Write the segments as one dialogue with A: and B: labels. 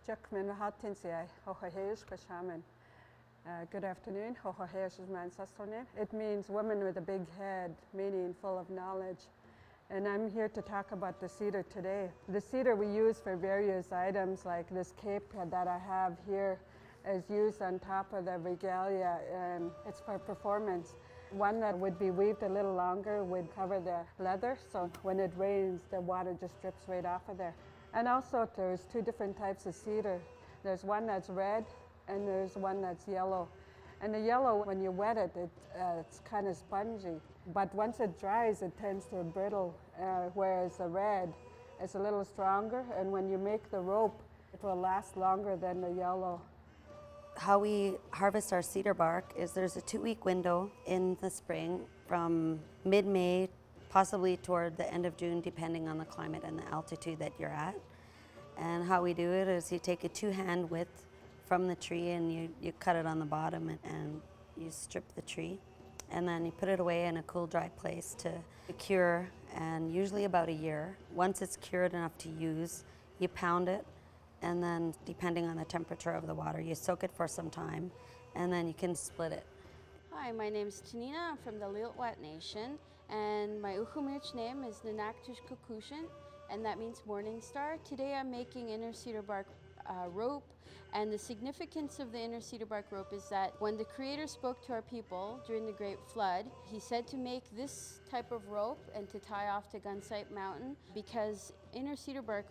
A: Good afternoon. QúQú Héy Yóóch is my ancestral name. It means woman with a big head, meaning full of knowledge. And I'm here to talk about the cedar today. The cedar we use for various items, like this cape that I have here is used on top of the regalia, and it's for performance. One that would be weaved a little longer would cover the leather, so when it rains, the water just drips right off of there. And also there's two different types of cedar. There's one that's red and there's one that's yellow. And the yellow, when you wet it, it's kind of spongy. But once it dries, it tends to brittle, whereas the red is a little stronger. And when you make the rope, it will last longer than the yellow.
B: How we harvest our cedar bark is there's a 2-week window in the spring from mid-May, possibly toward the end of June, depending on the climate and the altitude that you're at. And how we do it is you take a 2-hand width from the tree and you cut it on the bottom and you strip the tree. And then you put it away in a cool, dry place to cure, and usually about a year. Once it's cured enough to use, you pound it, and then depending on the temperature of the water, you soak it for some time, and then you can split it.
C: Hi, my name is Tanina. I'm from the Lil'wat Nation, and my Uchumirch name is Nkakúsene, and that means morning star. Today I'm making inner cedar bark rope, and the significance of the inner cedar bark rope is that when the Creator spoke to our people during the Great Flood, He said to make this type of rope and to tie off to Gunsight Mountain, because inner cedar bark,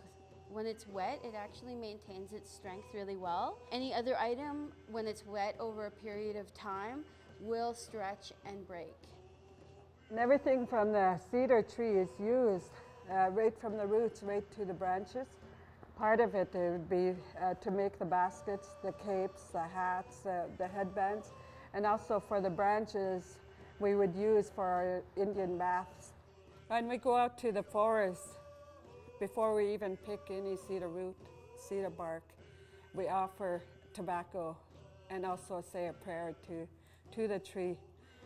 C: when it's wet, it actually maintains its strength really well. Any other item, when it's wet over a period of time, will stretch and break.
A: And everything from the cedar tree is used, right from the roots right to the branches. Part of it would be to make the baskets, the capes, the hats, the headbands, and also for the branches we would use for our Indian baths. When we go out to the forest, before we even pick any cedar root, cedar bark, we offer tobacco and also say a prayer to the tree.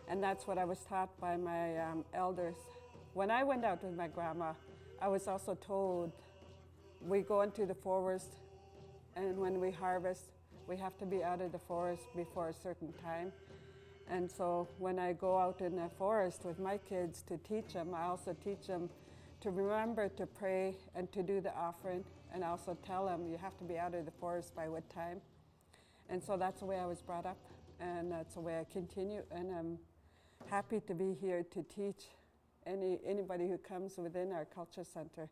A: And that's what I was taught by my elders. When I went out with my grandma, I was also told we go into the forest, and when we harvest, we have to be out of the forest before a certain time. And so when I go out in the forest with my kids to teach them, I also teach them to remember to pray and to do the offering, and also tell them you have to be out of the forest by what time. And so that's the way I was brought up, and that's the way I continue, and I'm happy to be here to teach anybody who comes within our culture center.